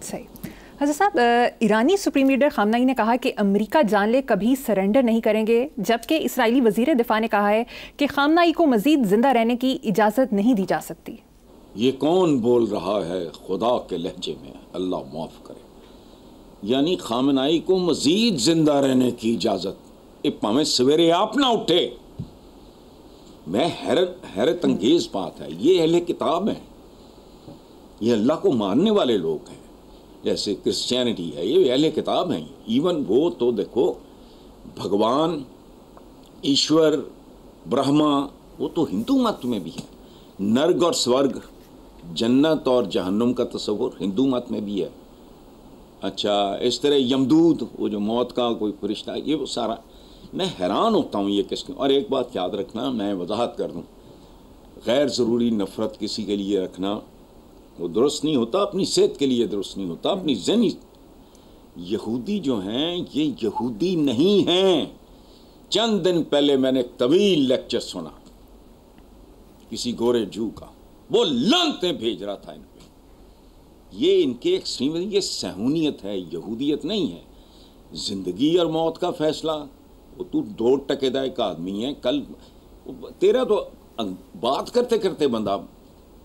صحیح. حضرت صاحب، ایرانی سپریم لیڈر خامنائی نے کہا کہ امریکہ جان لے کبھی سرنڈر نہیں کریں گے، جبکہ اسرائیلی وزیر دفاع نے کہا ہے کہ خامنائی کو مزید زندہ رہنے کی اجازت نہیں دی جا سکتی. یہ کون بول رہا ہے خدا کے لہجے میں؟ اللہ معاف کرے. یعنی خامنائی کو مزید زندہ رہنے کی اجازت؟ پامیں سویرے آپ نہ اٹھے. میں حیرت انگیز بات ہے، یہ اہل کتاب ہیں، یہ اللہ کو ماننے والے لوگ ہیں، جیسے کرسچینٹی ہے، یہ اہل کتاب ہیں. ایون وہ تو دیکھو بھگوان ایشور برہما وہ تو ہندو مت میں بھی ہے. نرگ اور سورگ، جنت اور جہنم کا تصور ہندو مت میں بھی ہے. اچھا اس طرح یمدود وہ جو موت کا کوئی فرشتہ، یہ وہ سارا میں حیران ہوتا ہوں یہ کس. اور ایک بات یاد رکھنا، میں وضاحت کر دوں، غیر ضروری نفرت کسی کے لیے رکھنا وہ درست نہیں ہوتا، اپنی صحت کے لیے درست نہیں ہوتا، اپنی ذہنی. یہودی جو ہیں یہ یہودی نہیں ہیں. چند دن پہلے میں نے ایک طویل لیکچر سنا کسی گورے جو کا، وہ لعنتیں بھیج رہا تھا ان پہ. یہ ان کے ایکسٹریم، یہ صہیونیت ہے، یہودیت نہیں ہے. زندگی اور موت کا فیصلہ، وہ تو 2 ٹکے کا آدمی ہے، کل تیرا تو بات کرتے کرتے بندہ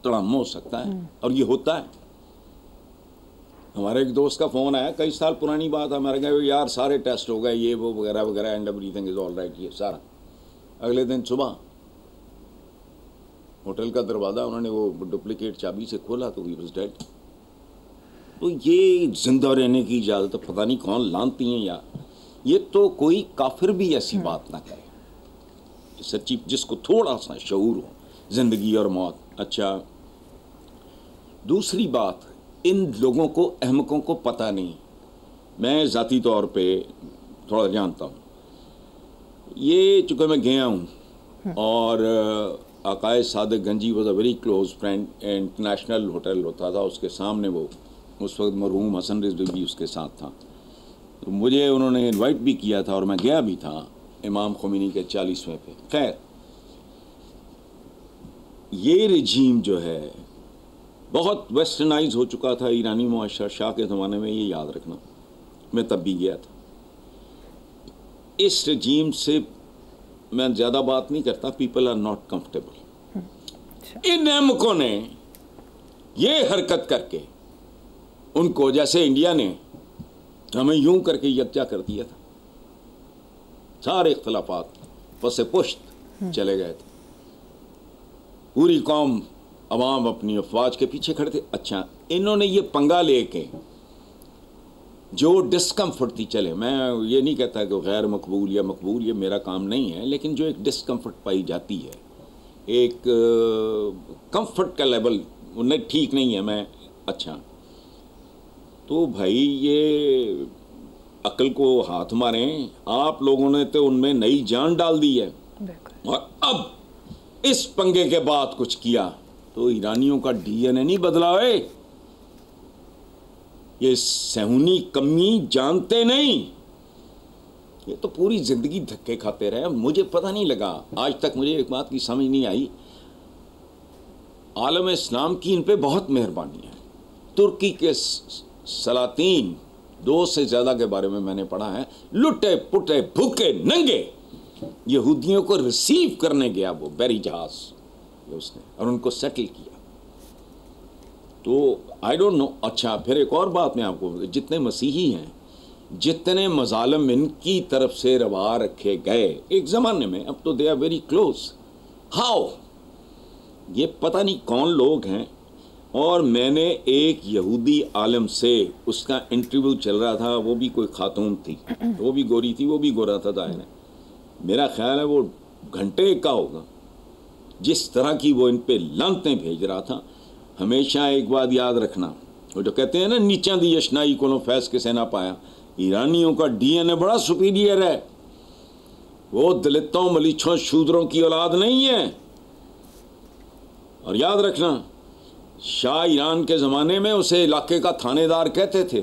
تڑم ہو سکتا ہے، اور یہ ہوتا ہے. ہمارے ایک دوست کا فون آیا، کئی سال پرانی بات ہے، ہمارے کہا یار سارے ٹیسٹ ہو گئے، یہ وہ وغیرہ وغیرہ، and every thing is all right, یہ سارا. اگلے دن صبح ہوٹل کا دروازہ انہوں نے وہ ڈپلیکیٹ چابی سے کھولا تو ہی واز ڈیڈ. تو یہ زندہ رہنے کی اجازت پتہ نہیں کون لانتی ہیں. یا یہ تو کوئی کافر بھی ایسی بات نہ کرے، سچی جس کو تھوڑا سا شعور ہو زندگی اور موت. اچھا دوسری بات، ان لوگوں کو احمقوں کو پتہ نہیں. میں ذاتی طور پہ تھوڑا جانتا ہوں، یہ چونکہ میں گیا ہوں، اور عقائد Sadiq Ganji was a very close friend. International hotel ہوتا تھا اس کے سامنے، وہ اس وقت مرحوم حسن رضوی بھی اس کے ساتھ تھا. تو مجھے انہوں نے انوائٹ بھی کیا تھا اور میں گیا بھی تھا امام خمینی کے 40ویں پہ. خیر یہ رجیم جو ہے بہت ویسٹرنائز ہو چکا تھا ایرانی معاشرہ شاہ کے زمانے میں، یہ یاد رکھنا. میں تب بھی گیا تھا. اس رجیم سے میں زیادہ بات نہیں کرتا، پیپل آر ناٹ کمفرٹیبل. ان احمقوں نے یہ حرکت کر کے ان کو، جیسے انڈیا نے ہمیں یوں کر کے یکجا کر دیا تھا، سارے اختلافات پس پشت چلے گئے تھے، پوری قوم عوام اپنی افواج کے پیچھے کھڑے تھے. اچھا انہوں نے یہ پنگا لے کے جو ڈسکمفرٹ تھی، چلے میں یہ نہیں کہتا کہ غیر مقبول یا مقبول، یہ میرا کام نہیں ہے، لیکن جو ایک ڈسکمفرٹ پائی جاتی ہے، ایک کمفرٹ کا لیول انہیں ٹھیک نہیں ہے. میں اچھا تو بھائی یہ عقل کو ہاتھ ماریں. آپ لوگوں نے تو ان میں نئی جان ڈال دی ہے، اور اب اس پنگے کے بعد کچھ کیا تو ایرانیوں کا ڈی این اے نہیں بدلا ہے. یہ صہیونی کمی جانتے نہیں، یہ تو پوری زندگی دھکے کھاتے رہے. مجھے پتہ نہیں لگا آج تک، مجھے ایک بات کی سمجھ نہیں آئی، عالم اسلام کی ان پہ بہت مہربانی ہے. ترکی کے سلاطین 2 سے زیادہ کے بارے میں نے پڑھا ہے، لٹے پٹے بھوکے ننگے یہودیوں کو ریسیو کرنے گیا وہ بحری جہاز اس نے، اور ان کو سیٹل کیا. تو آئی ڈونٹ نو. اچھا پھر ایک اور بات میں آپ کو، جتنے مسیحی ہیں، جتنے مظالم ان کی طرف سے روا رکھے گئے ایک زمانے میں، اب تو they are very close. How یہ پتہ نہیں کون لوگ ہیں. اور میں نے ایک یہودی عالم سے، اس کا انٹرویو چل رہا تھا، وہ بھی کوئی خاتون تھی، وہ بھی گوری تھی، وہ بھی گورا تھا ظاہر ہے. میرا خیال ہے وہ گھنٹے کا ہوگا جس طرح کی وہ ان پہ لعنتیں بھیج رہا تھا. ہمیشہ ایک بات یاد رکھنا، وہ جو کہتے ہیں نا نیچاں دی اشنائی کو فیض کسے نہ پایا، ایرانیوں کا ڈی این اے بڑا سپیریئر ہے. وہ دلتوں ملیچھوں شودروں کی اولاد نہیں ہے. اور یاد رکھنا شاہ ایران کے زمانے میں اسے علاقے کا تھانے دار کہتے تھے.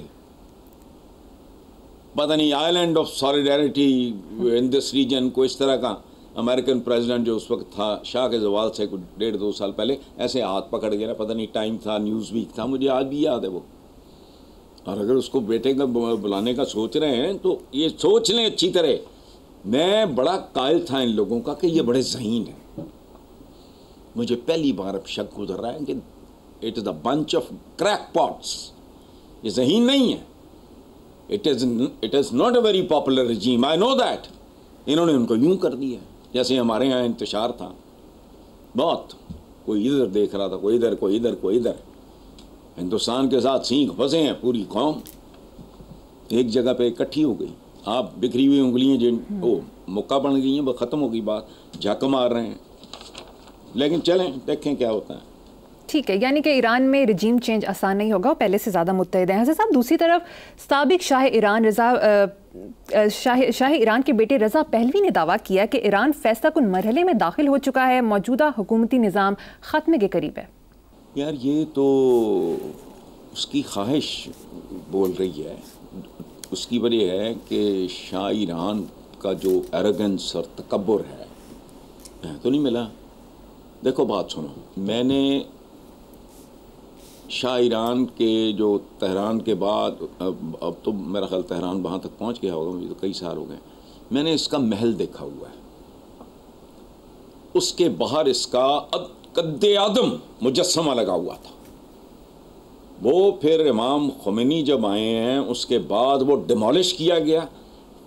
پتہ نہیں island of solidarity in this region کو اس طرح کا. امریکن پریزیڈنٹ جو اس وقت تھا شاہ کے زوال سے کچھ 1.5-2 سال پہلے ایسے ہاتھ پکڑ گیا، پتہ نہیں ٹائم تھا، نیوز ویک تھا، مجھے آج بھی یاد ہے وہ. اور اگر اس کو بیٹے کا بلانے کا سوچ رہے ہیں تو یہ سوچ لیں اچھی طرح. میں بڑا قائل تھا ان لوگوں کا کہ یہ بڑے ذہین ہیں. مجھے پہلی بار اب شک گزر رہا ہے کہ it is a bunch of crackpots. یہ ذہین نہیں ہے. It is not a very popular regime, I know that. انہوں نے ان کو یوں کر دیا جیسے ہمارے یہاں انتشار تھا بہت. کوئی ادھر دیکھ رہا تھا, کوئی ادھر, کوئی ادھر, کوئی ادھر. ہندوستان کے ساتھ سینگ پھنسے ہیں پوری قوم, ایک جگہ پہ اکٹھی ہو گئی. آپ بکھری ہوئی انگلیاں جن وہ مکہ بن گئی ہیں, وہ ختم ہو گئی بات, جھک مار رہے ہیں. لیکن چلیں دیکھیں کیا ہوتا ہے. ٹھیک ہے, یعنی کہ ایران میں رجیم چینج آسان نہیں ہوگا, پہلے سے زیادہ متحد ہیں. حضرت صاحب دوسری طرف سابق شاہ ایران کے بیٹے رضا پہلوی نے دعویٰ کیا کہ ایران فیصلہ کن مرحلے میں داخل ہو چکا ہے, موجودہ حکومتی نظام ختمے کے قریب ہے. یار یہ تو اس کی خواہش بول رہی ہے. اس کی وجہ ہے کہ شاہ ایران کا جو ایروگنس اور تکبر ہے تو نہیں ملا. دیکھو بات سنو, میں نے شاہ ایران کے جو تہران کے بعد, اب تو میرا خیال تہران وہاں تک پہنچ گیا ہوگا, مجھے تو کئی سال ہو گئے, میں نے اس کا محل دیکھا ہوا ہے. اس کے باہر اس کا قد آدم مجسمہ لگا ہوا تھا. وہ پھر امام خمینی جب آئے ہیں اس کے بعد وہ ڈیمالش کیا گیا.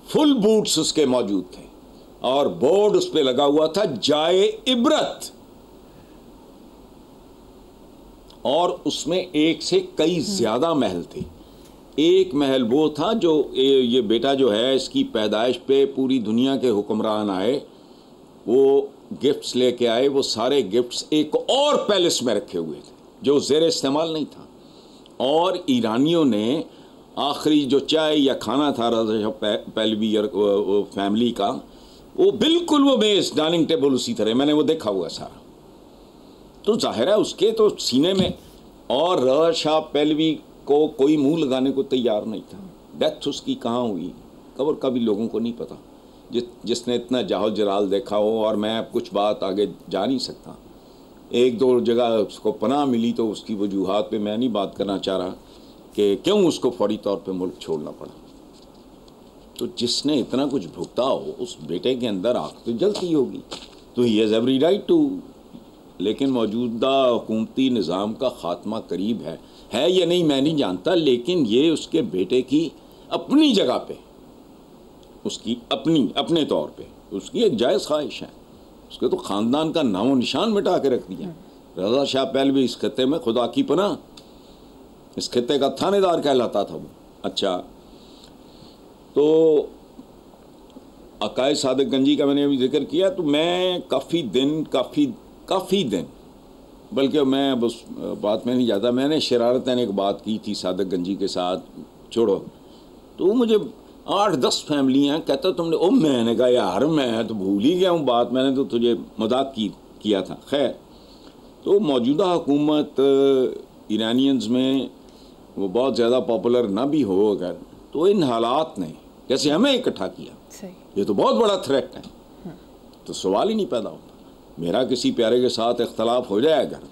فل بوٹس اس کے موجود تھے اور بورڈ اس پہ لگا ہوا تھا جائے عبرت. اور اس میں ایک سے کئی زیادہ محل تھے. ایک محل وہ تھا جو یہ بیٹا جو ہے اس کی پیدائش پہ پوری دنیا کے حکمران آئے, وہ گفٹس لے کے آئے. وہ سارے گفٹس ایک اور پیلس میں رکھے ہوئے تھے جو زیر استعمال نہیں تھا. اور ایرانیوں نے آخری جو چائے یا کھانا تھا رضا شاہ پہلوی اور فیملی کا, وہ بالکل وہ میز ڈائننگ ٹیبل اسی طرح, میں نے وہ دیکھا ہوا سارا. تو ظاہر ہے اس کے تو سینے میں, اور رضا شاہ پہلوی کو کوئی منہ لگانے کو تیار نہیں تھا. ڈیتھ اس کی کہاں ہوئی قبر کا بھی لوگوں کو نہیں پتا, جس نے اتنا جاہل جلال دیکھا ہو. اور میں اب کچھ بات آگے جا نہیں سکتا. ایک دو جگہ اس کو پناہ ملی تو اس کی وجوہات پہ میں نہیں بات کرنا چاہ رہا کہ کیوں اس کو فوری طور پہ ملک چھوڑنا پڑا. تو جس نے اتنا کچھ بھگتا ہو اس بیٹے کے اندر آگ تو جلتی ہوگی, تو he has every right to. لیکن موجودہ حکومتی نظام کا خاتمہ قریب ہے یا نہیں میں نہیں جانتا, لیکن یہ اس کے بیٹے کی اپنی جگہ پہ, اس کی اپنے طور پہ اس کی ایک جائز خواہش ہے. اس کے تو خاندان کا نام و نشان مٹا کے رکھ دیا. رضا شاہ پہلوی اس خطے میں خدا کی پناہ, اس خطے کا تھانے دار کہلاتا تھا وہ. اچھا, تو عقائد صادق گنجی کا میں نے ابھی ذکر کیا, تو میں کافی دن بلکہ میں اس بات میں نہیں جاتا. میں نے شرارتاً ایک بات کی تھی صادق گنجی کے ساتھ, چھوڑو, تو مجھے 8-10 فیملیاں کہتا تم نے, میں نے کہا یار میں تو بھول ہی گیا ہوں بات, میں نے تو تجھے مذاق کیا تھا. خیر, تو موجودہ حکومت ایرانینز میں وہ بہت زیادہ پاپولر نہ بھی ہو اگر, تو ان حالات نے جیسے ہمیں اکٹھا کیا, یہ تو بہت بڑا تھریٹ ہے. تو سوال ہی نہیں پیدا ہوتا. میرا کسی پیارے کے ساتھ اختلاف ہو جائے اگر,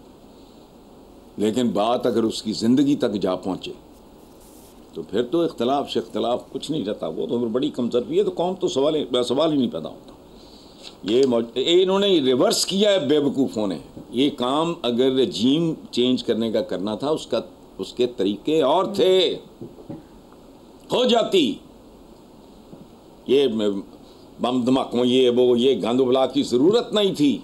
لیکن بات اگر اس کی زندگی تک جا پہنچے تو پھر تو اختلاف کچھ نہیں رہتا. وہ تو بڑی کمزوری ہے, تو قوم تو سوال ہی نہیں پیدا ہوتا. یہ انہوں نے ریورس کیا ہے بیوقوفوں نے. یہ کام اگر رجیم چینج کرنے کا کرنا تھا اس کے طریقے اور تھے, ہو جاتی. یہ بم دھماکوں یہ گند بلا کی ضرورت نہیں تھی.